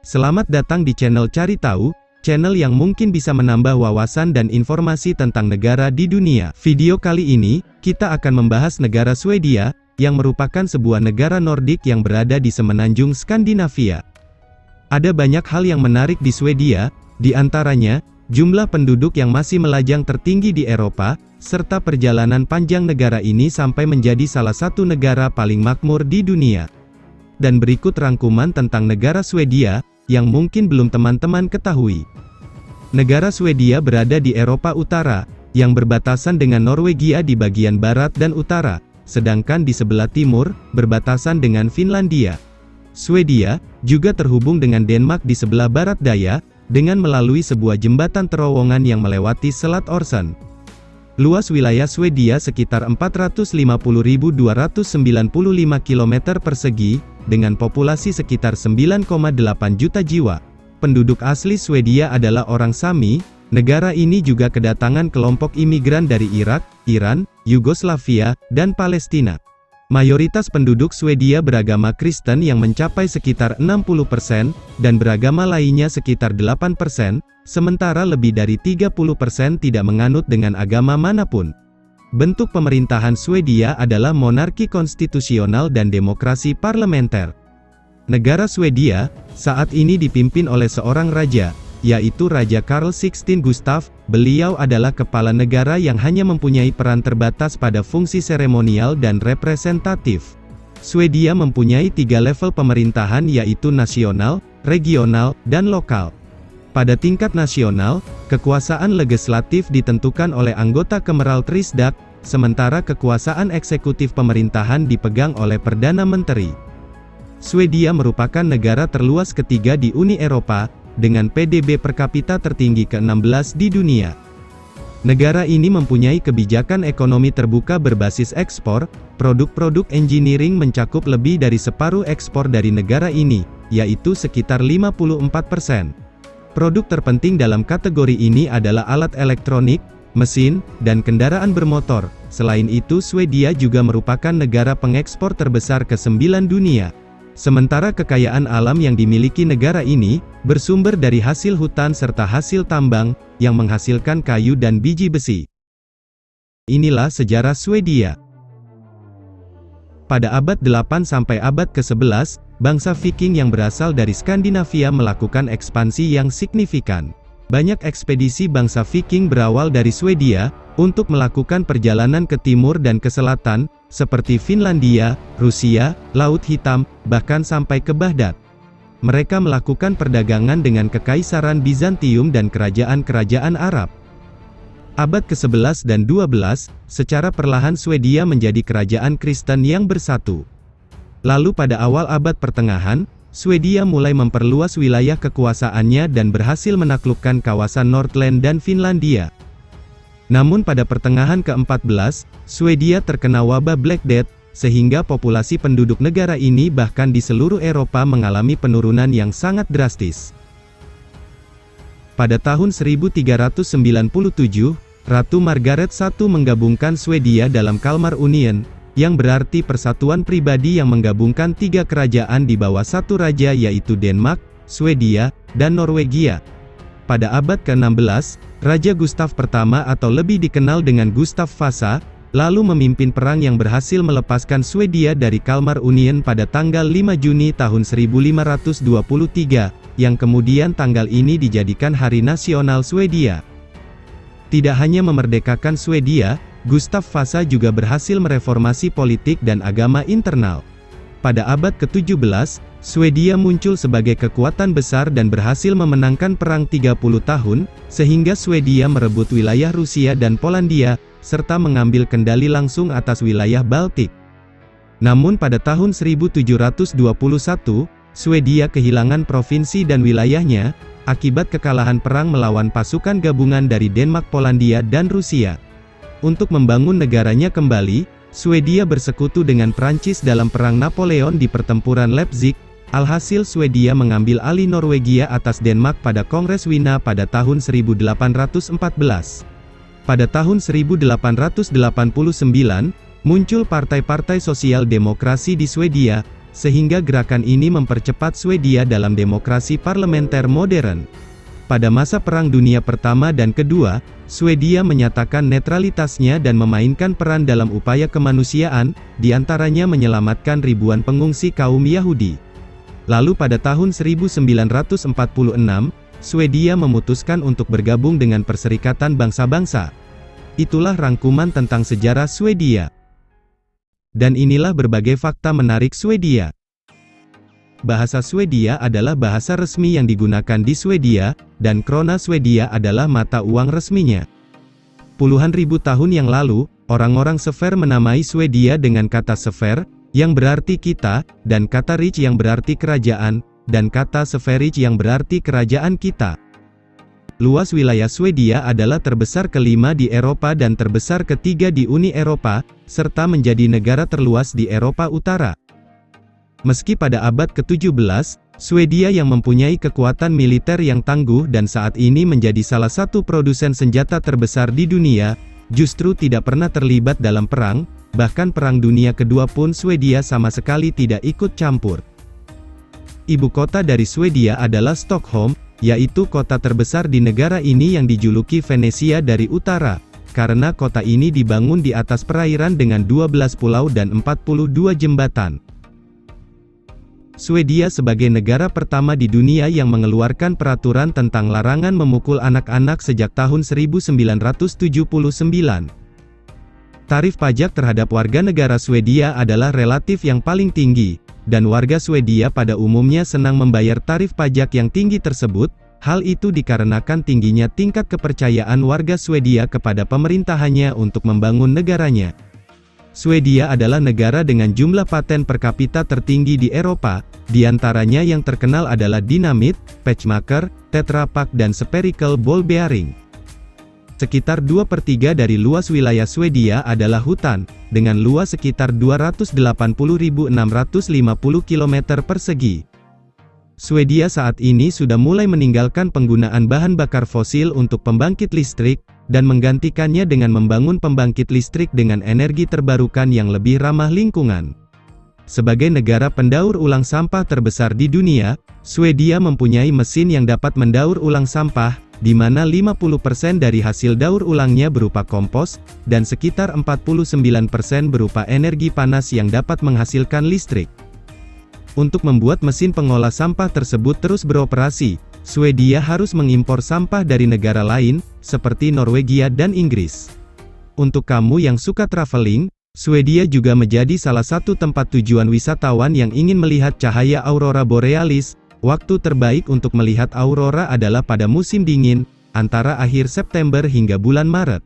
Selamat datang di channel Cari Tahu, channel yang mungkin bisa menambah wawasan dan informasi tentang negara di dunia. Video kali ini, kita akan membahas negara Swedia, yang merupakan sebuah negara Nordik yang berada di semenanjung Skandinavia. Ada banyak hal yang menarik di Swedia, di antaranya, jumlah penduduk yang masih melajang tertinggi di Eropa, serta perjalanan panjang negara ini sampai menjadi salah satu negara paling makmur di dunia. Dan berikut rangkuman tentang negara Swedia, yang mungkin belum teman-teman ketahui. Negara Swedia berada di Eropa Utara, yang berbatasan dengan Norwegia di bagian barat dan utara, sedangkan di sebelah timur, berbatasan dengan Finlandia. Swedia, juga terhubung dengan Denmark di sebelah barat daya, dengan melalui sebuah jembatan terowongan yang melewati Selat Øresund. Luas wilayah Swedia sekitar 450.295 km persegi, dengan populasi sekitar 9,8 juta jiwa. Penduduk asli Swedia adalah orang Sami. Negara ini juga kedatangan kelompok imigran dari Irak, Iran, Yugoslavia, dan Palestina. Mayoritas penduduk Swedia beragama Kristen yang mencapai sekitar 60%, dan beragama lainnya sekitar 8%, sementara lebih dari 30% tidak menganut dengan agama manapun. Bentuk pemerintahan Swedia adalah monarki konstitusional dan demokrasi parlementer. Negara Swedia, saat ini dipimpin oleh seorang raja, yaitu Raja Carl XVI Gustaf. Beliau adalah kepala negara yang hanya mempunyai peran terbatas pada fungsi seremonial dan representatif. Swedia mempunyai 3 level pemerintahan yaitu nasional, regional, dan lokal. Pada tingkat nasional, kekuasaan legislatif ditentukan oleh anggota Kemeral Riksdag, sementara kekuasaan eksekutif pemerintahan dipegang oleh Perdana Menteri. Swedia merupakan negara terluas ketiga di Uni Eropa, dengan PDB per kapita tertinggi ke-16 di dunia. Negara ini mempunyai kebijakan ekonomi terbuka berbasis ekspor. Produk-produk engineering mencakup lebih dari separuh ekspor dari negara ini, yaitu sekitar 54%. Produk terpenting dalam kategori ini adalah alat elektronik, mesin, dan kendaraan bermotor. Selain itu, Swedia juga merupakan negara pengekspor terbesar ke-9 dunia. Sementara kekayaan alam yang dimiliki negara ini, bersumber dari hasil hutan serta hasil tambang, yang menghasilkan kayu dan biji besi. Inilah sejarah Swedia. Pada abad 8 sampai abad ke-11, bangsa Viking yang berasal dari Skandinavia melakukan ekspansi yang signifikan. Banyak ekspedisi bangsa Viking berawal dari Swedia, untuk melakukan perjalanan ke timur dan ke selatan, seperti Finlandia, Rusia, Laut Hitam, bahkan sampai ke Baghdad. Mereka melakukan perdagangan dengan Kekaisaran Bizantium dan kerajaan-kerajaan Arab. Abad ke-11 dan 12, secara perlahan Swedia menjadi kerajaan Kristen yang bersatu. Lalu pada awal abad pertengahan, Swedia mulai memperluas wilayah kekuasaannya dan berhasil menaklukkan kawasan Nordland dan Finlandia. Namun pada pertengahan ke-14, Swedia terkena wabah Black Death, sehingga populasi penduduk negara ini bahkan di seluruh Eropa mengalami penurunan yang sangat drastis. Pada tahun 1397, Ratu Margaret I menggabungkan Swedia dalam Kalmar Union, yang berarti persatuan pribadi yang menggabungkan 3 kerajaan di bawah satu raja yaitu Denmark, Swedia, dan Norwegia. Pada abad ke-16, Raja Gustaf pertama atau lebih dikenal dengan Gustaf Vasa, lalu memimpin perang yang berhasil melepaskan Swedia dari Kalmar Union pada tanggal 5 Juni tahun 1523, yang kemudian tanggal ini dijadikan Hari Nasional Swedia. Tidak hanya memerdekakan Swedia, Gustaf Vasa juga berhasil mereformasi politik dan agama internal. Pada abad ke-17, Swedia muncul sebagai kekuatan besar dan berhasil memenangkan perang 30 tahun, sehingga Swedia merebut wilayah Rusia dan Polandia, serta mengambil kendali langsung atas wilayah Baltik. Namun pada tahun 1721, Swedia kehilangan provinsi dan wilayahnya, akibat kekalahan perang melawan pasukan gabungan dari Denmark, Polandia, dan Rusia. Untuk membangun negaranya kembali, Swedia bersekutu dengan Prancis dalam Perang Napoleon di pertempuran Leipzig. Alhasil Swedia mengambil alih Norwegia atas Denmark pada Kongres Wina pada tahun 1814. Pada tahun 1889, muncul partai-partai sosial demokrasi di Swedia, sehingga gerakan ini mempercepat Swedia dalam demokrasi parlementer modern. Pada masa Perang Dunia Pertama dan Kedua, Swedia menyatakan netralitasnya dan memainkan peran dalam upaya kemanusiaan, diantaranya menyelamatkan ribuan pengungsi kaum Yahudi. Lalu pada tahun 1946, Swedia memutuskan untuk bergabung dengan Perserikatan Bangsa-Bangsa. Itulah rangkuman tentang sejarah Swedia. Dan inilah berbagai fakta menarik Swedia. Bahasa Swedia adalah bahasa resmi yang digunakan di Swedia, dan krona Swedia adalah mata uang resminya. Puluhan ribu tahun yang lalu, orang-orang Sver menamai Swedia dengan kata Sver, yang berarti kita, dan kata Rich yang berarti kerajaan, dan kata Sveriges yang berarti kerajaan kita. Luas wilayah Swedia adalah terbesar kelima di Eropa dan terbesar ketiga di Uni Eropa, serta menjadi negara terluas di Eropa Utara. Meski pada abad ke-17, Swedia yang mempunyai kekuatan militer yang tangguh dan saat ini menjadi salah satu produsen senjata terbesar di dunia, justru tidak pernah terlibat dalam perang, bahkan Perang Dunia Kedua pun Swedia sama sekali tidak ikut campur. Ibu kota dari Swedia adalah Stockholm, yaitu kota terbesar di negara ini yang dijuluki Venesia dari utara, karena kota ini dibangun di atas perairan dengan 12 pulau dan 42 jembatan. Swedia sebagai negara pertama di dunia yang mengeluarkan peraturan tentang larangan memukul anak-anak sejak tahun 1979. Tarif pajak terhadap warga negara Swedia adalah relatif yang paling tinggi, dan warga Swedia pada umumnya senang membayar tarif pajak yang tinggi tersebut. Hal itu dikarenakan tingginya tingkat kepercayaan warga Swedia kepada pemerintahannya untuk membangun negaranya. Swedia adalah negara dengan jumlah paten per kapita tertinggi di Eropa, diantaranya yang terkenal adalah dinamit, patchmaker, Tetra Pak dan spherical ball bearing. Sekitar 2/3 dari luas wilayah Swedia adalah hutan, dengan luas sekitar 280.650 km persegi. Swedia saat ini sudah mulai meninggalkan penggunaan bahan bakar fosil untuk pembangkit listrik, dan menggantikannya dengan membangun pembangkit listrik dengan energi terbarukan yang lebih ramah lingkungan. Sebagai negara pendaur ulang sampah terbesar di dunia, Swedia mempunyai mesin yang dapat mendaur ulang sampah, di mana 50% dari hasil daur ulangnya berupa kompos, dan sekitar 49% berupa energi panas yang dapat menghasilkan listrik. Untuk membuat mesin pengolah sampah tersebut terus beroperasi, Swedia harus mengimpor sampah dari negara lain, seperti Norwegia dan Inggris. Untuk kamu yang suka traveling, Swedia juga menjadi salah satu tempat tujuan wisatawan yang ingin melihat cahaya aurora borealis. Waktu terbaik untuk melihat aurora adalah pada musim dingin, antara akhir September hingga bulan Maret.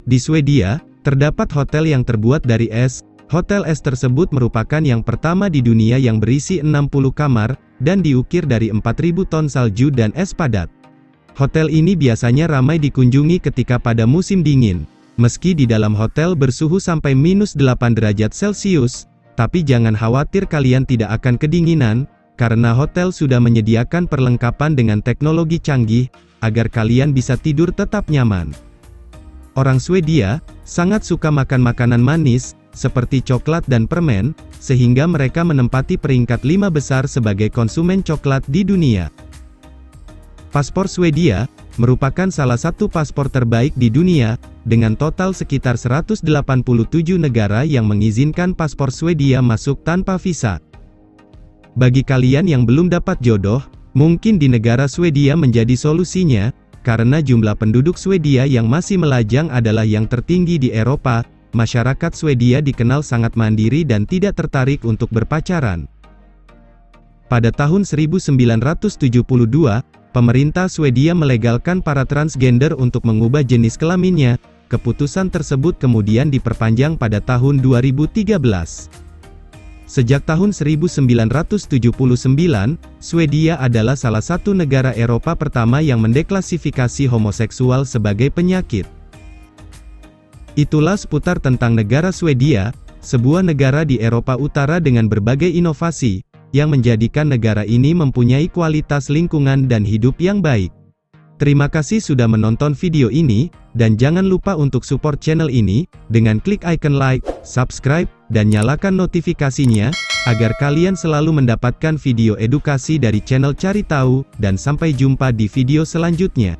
Di Swedia, terdapat hotel yang terbuat dari es. Hotel es tersebut merupakan yang pertama di dunia yang berisi 60 kamar, dan diukir dari 4.000 ton salju dan es padat. Hotel ini biasanya ramai dikunjungi ketika pada musim dingin. Meski di dalam hotel bersuhu sampai -8 derajat Celcius, tapi jangan khawatir kalian tidak akan kedinginan, karena hotel sudah menyediakan perlengkapan dengan teknologi canggih, agar kalian bisa tidur tetap nyaman. Orang Swedia sangat suka makan makanan manis, seperti coklat dan permen, sehingga mereka menempati peringkat 5 besar sebagai konsumen coklat di dunia. Paspor Swedia merupakan salah satu paspor terbaik di dunia, dengan total sekitar 187 negara yang mengizinkan paspor Swedia masuk tanpa visa. Bagi kalian yang belum dapat jodoh, mungkin di negara Swedia menjadi solusinya, karena jumlah penduduk Swedia yang masih melajang adalah yang tertinggi di Eropa. Masyarakat Swedia dikenal sangat mandiri dan tidak tertarik untuk berpacaran. Pada tahun 1972, pemerintah Swedia melegalkan para transgender untuk mengubah jenis kelaminnya. Keputusan tersebut kemudian diperpanjang pada tahun 2013. Sejak tahun 1979, Swedia adalah salah satu negara Eropa pertama yang mendeklasifikasi homoseksual sebagai penyakit. Itulah seputar tentang negara Swedia, sebuah negara di Eropa Utara dengan berbagai inovasi, yang menjadikan negara ini mempunyai kualitas lingkungan dan hidup yang baik. Terima kasih sudah menonton video ini, dan jangan lupa untuk support channel ini, dengan klik icon like, subscribe, dan nyalakan notifikasinya, agar kalian selalu mendapatkan video edukasi dari channel Cari Tahu, dan sampai jumpa di video selanjutnya.